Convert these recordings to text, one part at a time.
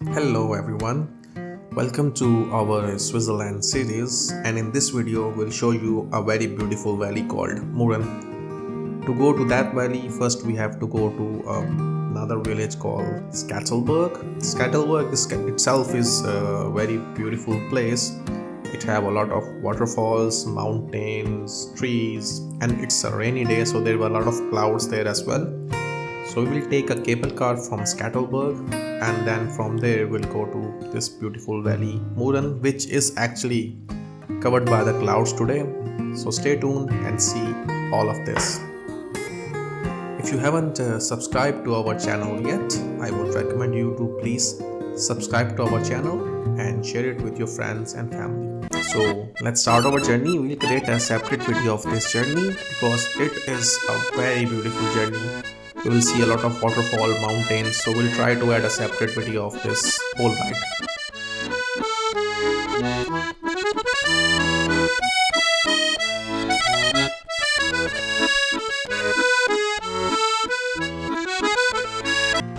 Hello everyone, welcome to our Switzerland series, and in this video we'll show you a very beautiful valley called Murren. To go to that valley, first we have to go to another village called Stechelberg. Itself is a very beautiful place. It have a lot of waterfalls, mountains, trees, and it's a rainy day, so there were a lot of clouds there as well. So we will take a cable car from Stechelberg, and then from there we'll go to this beautiful valley Murren, which is actually covered by the clouds today. So stay tuned and see all of this. If you haven't subscribed to our channel yet, I would recommend you to please subscribe to our channel and share it with your friends and family. So let's start our journey. We'll create a separate video of this journey because it is a very beautiful journey. You will see a lot of waterfall, mountains, so we'll try to add a separate video of this whole ride.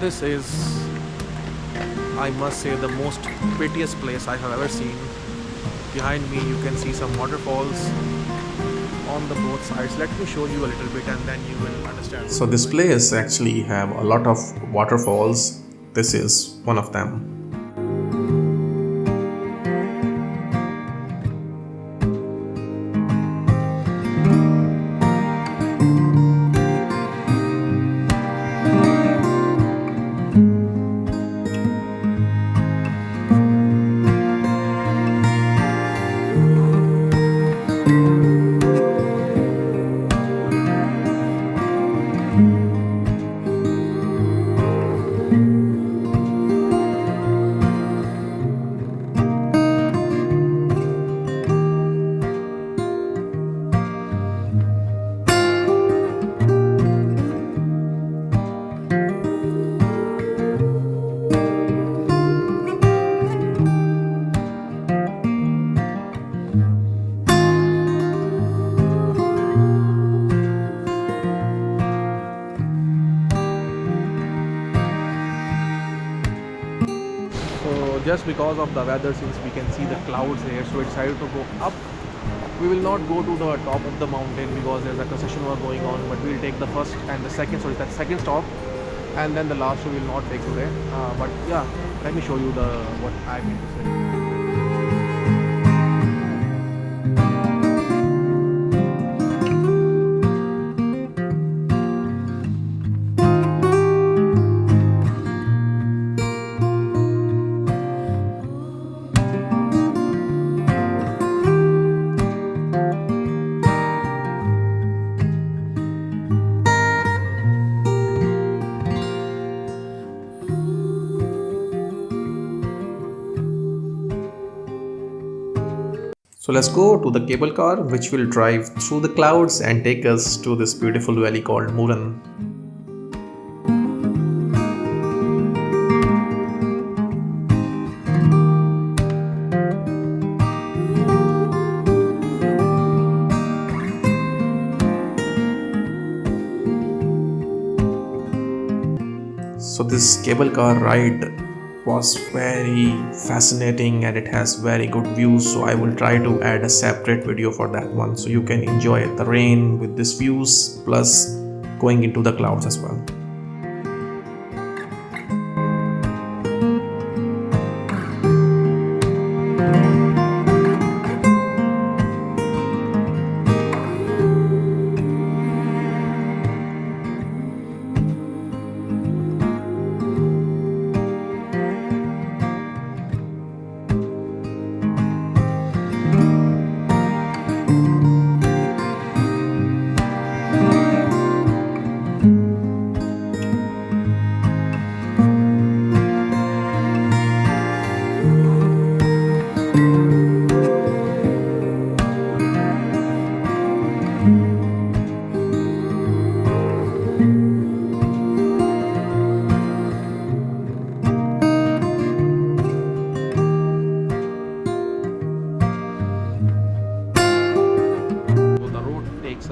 This is, I must say, the most prettiest place I have ever seen. Behind me you can see some waterfalls on the both sides. Let me show you a little bit and then you will understand. So this place actually have a lot of waterfalls. This is one of them. Just because of the weather, since we can see the clouds here, so we decided to go up. We will not go to the top of the mountain because there's a construction work going on, but we'll take the first and the second, sorry, that second stop, and then the last we will not take today. But yeah, let me show you the what I mean to say. So let's go to the cable car, which will drive through the clouds and take us to this beautiful valley called Murren. So this cable car ride was very fascinating and it has very good views, so I will try to add a separate video for that one so you can enjoy the rain with these views plus going into the clouds as well.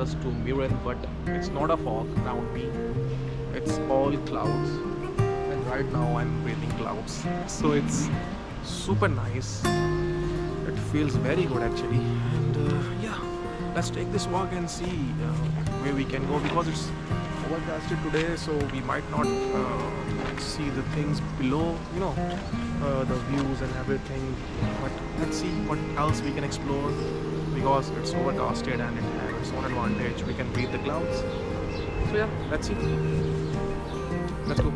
us to Murren, but it's not a fog around me, it's all clouds. And right now I'm breathing clouds, so it's super nice. It feels very good actually. And yeah, let's take this walk and see where we can go, because it's overcasted today, so we might not see the things below, the views and everything. But let's see what else we can explore, because it's overcasted and it has its own advantage. We can breathe the clouds. So yeah, let's see. Let's go.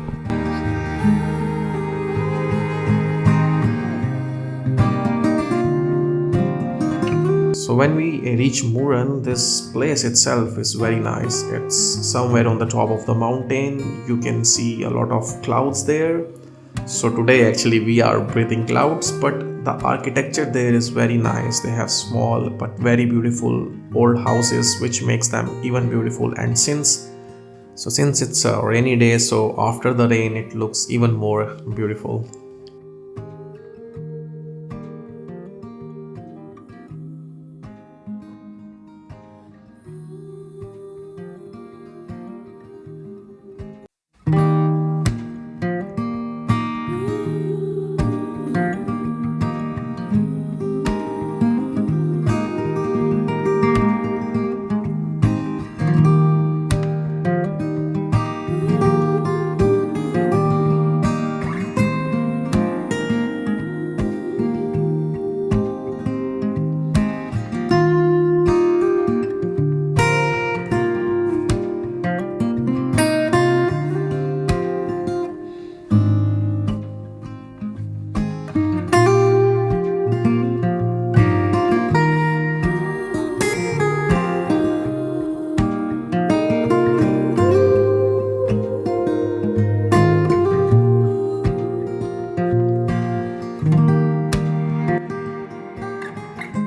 So when we reach Murren, this place itself is very nice. It's somewhere on the top of the mountain. You can see a lot of clouds there. So today actually we are breathing clouds, but the architecture there is very nice. They have small but very beautiful old houses, which makes them even beautiful. And since it's a rainy day, so after the rain it looks even more beautiful.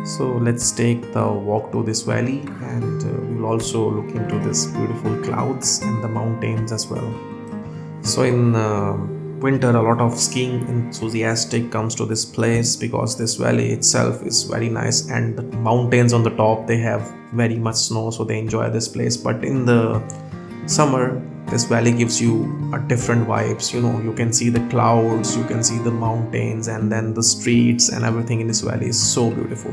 So let's take the walk to this valley, and we'll also look into this beautiful clouds and the mountains as well. So in winter, a lot of skiing enthusiastic comes to this place, because this valley itself is very nice, and the mountains on the top, they have very much snow, so they enjoy this place. But in the summer, this valley gives you a different vibes. You can see the clouds, you can see the mountains, and then the streets, and everything in this valley is so beautiful.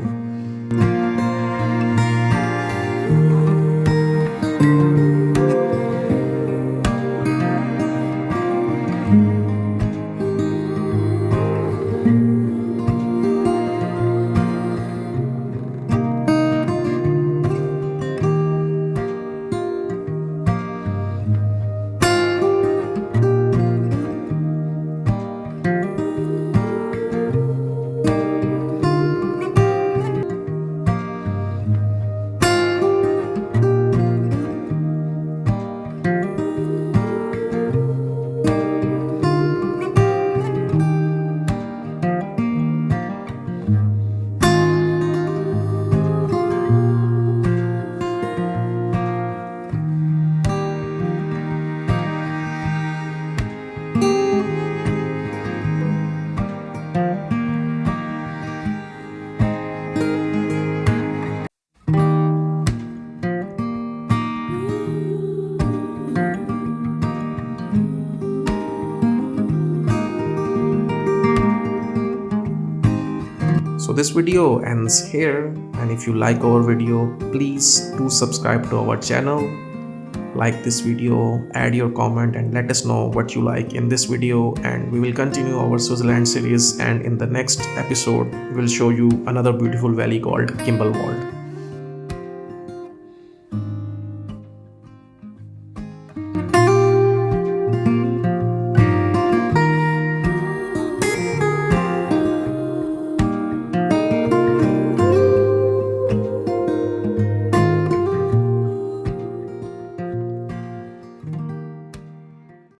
So this video ends here, and if you like our video, please do subscribe to our channel, like this video, add your comment, and let us know what you like in this video, and we will continue our Switzerland series, and in the next episode we'll show you another beautiful valley called Kimballwald.